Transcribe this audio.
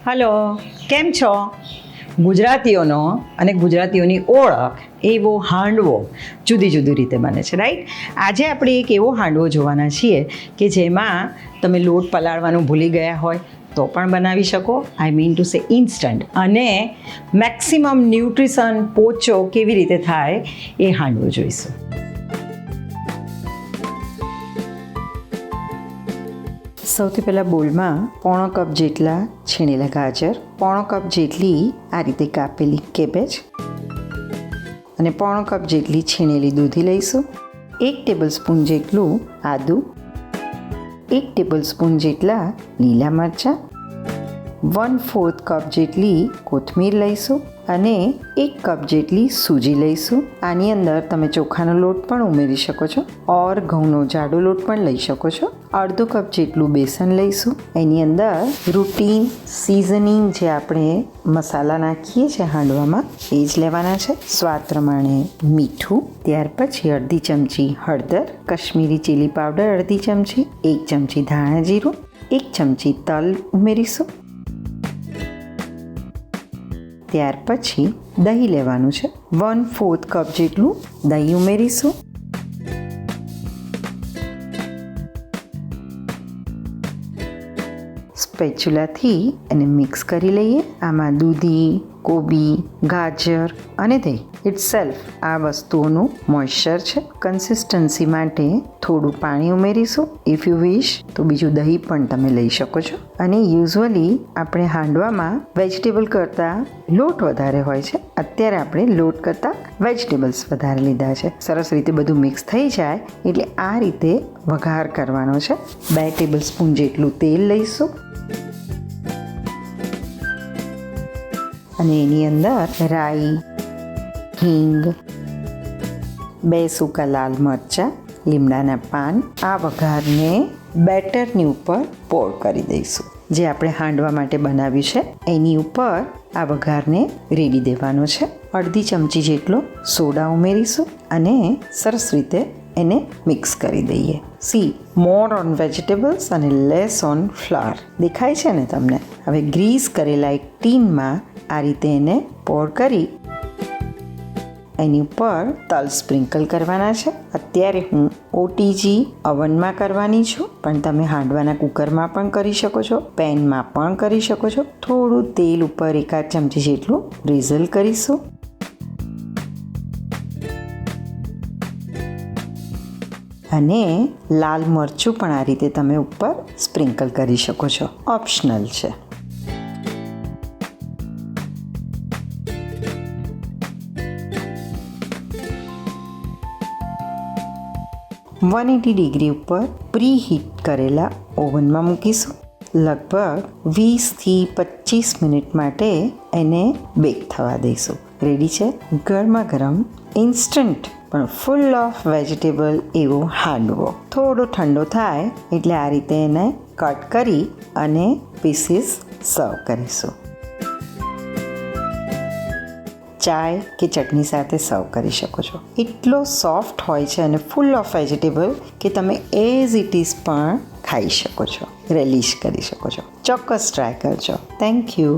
Hello, કેમ છો? ગુજરાતીઓનો અને ગુજરાતીઓની ઓળખ એવો હાંડવો જુદી જુદી રીતે બને છે, રાઈટ? આજે આપણે એક એવો હાંડવો જોવાના છીએ કે જેમાં તમે લોટ પલાળવાનું ભૂલી ગયા હોય તો પણ બનાવી શકો. I mean to say instant, અને મેક્સિમમ ન્યુટ્રિશન પોચો કેવી રીતે થાય એ હાંડવો જોઈશું. સૌથી પહેલાં બોલમાં પોણો કપ જેટલા છીણેલા ગાજર, પોણો કપ જેટલી આ રીતે કાપેલી કેબેજ અને પોણો કપ જેટલી છીણેલી દૂધી લઈશું. 1 ટેબલસ્પૂન જેટલું આદું, 1 ટેબલસ્પૂન જેટલા લીલા મરચાં, 1/4 કપ જેટલી કોથમીર લઈશું અને 1 કપ જેટલી સૂજી લઈશું. આની અંદર તમે ચોખાનો લોટ પણ ઉમેરી શકો છો ઓર ઘઉંનો જાડો લોટ પણ લઈ શકો છો. અડધો કપ જેટલું બેસન લઈશું. એની અંદર રૂટીન સિઝનિંગ જે આપણે મસાલા નાખીએ છીએ હાંડવામાં એ જ લેવાના છે. સ્વાદ પ્રમાણે મીઠું, ત્યાર પછી અડધી ચમચી હળદર, કશ્મીરી ચીલી પાવડર અડધી ચમચી, 1 ચમચી ધાણા જીરું, 1 ચમચી તલ ઉમેરીશું. ત્યાર પછી દહીં લેવાનું છે. 1/4 કપ જેટલું દહીં ઉમેરીશું. સ્પેચ્યુલાથી એને મિક્સ કરી લઈએ. આમાં દૂધી, કોબી, ગાજર અને દહીં ઇટસેલ્ફ આ વસ્તુઓનું મોઇશ્ચર છે. કન્સિસ્ટન્સી માટે થોડું પાણી ઉમેરીશું. ઇફ યુ વિશ તો બીજું દહીં પણ તમે લઈ શકો છો. અને યુઝ્યુઅલી આપણે હાંડવામાં વેજીટેબલ કરતાં લોટ વધારે હોય છે. અત્યારે આપણે લોટ કરતાં વેજીટેબલ્સ વધારે લીધા છે. સરસ રીતે બધું મિક્સ થઈ જાય એટલે આ રીતે વઘાર કરવાનો છે. 2 ટેબલસ્પૂન જેટલું તેલ લઈશું અને એની અંદર રાઈ, હિંગ, 2 સૂકા લાલ મરચાં, લીમડાના પાન, આ વઘારને બેટરની ઉપર પોર કરી દઈશું. જે આપણે હાંડવા માટે બનાવ્યું છે એની ઉપર આ વઘારને રેડી દેવાનો છે. અડધી ચમચી જેટલો સોડા ઉમેરીશું અને સરસ રીતે એને મિક્સ કરી દઈએ. સી, મોર ઓન વેજીટેબલ્સ અને લેસ ઓન ફ્લાવર. દેખાય છે ને તમને? હવે ગ્રીસ કરેલા એક ટીનમાં આ રીતે એને પોર કરી એની ઉપર તલ સ્પ્રિંકલ કરવાના છે. અત્યારે હું ઓટીજી ઓવનમાં કરવાની છું, પણ તમે હાંડવાના કુકરમાં પણ કરી શકો છો, પેનમાં પણ કરી શકો છો. થોડું તેલ ઉપર 1 ચમચી જેટલું ડ્રીઝલ કરીશું અને લાલ મરચું પણ આ રીતે તમે ઉપર સ્પ્રિંકલ કરી શકો છો. ઓપ્શનલ છે. ડિગ્રી ઉપર પ્રી હીટ કરેલા ઓવનમાં મૂકીશું. લગભગ 20થી 25 મિનિટ માટે એને બેક થવા દઈશું. રેડી છે ગરમા ગરમ ઇન્સ્ટન્ટ પણ ફૂલ ઓફ વેજીટેબલ એવો હાંડવો. થોડો ઠંડો થાય એટલે આ રીતે એને કટ કરી અને પીસીસ સર્વ કરીશું. ચાય કે ચટણી સાથે સર્વ કરી શકો છો. એટલો સોફ્ટ હોય છે અને ફૂલ ઓફ વેજીટેબલ કે તમે એઝ ઇટ ઇઝ પણ ખાઈ શકો છો, રેલિશ કરી શકો છો. ચોક્કસ ટ્રાય કરજો. Thank you.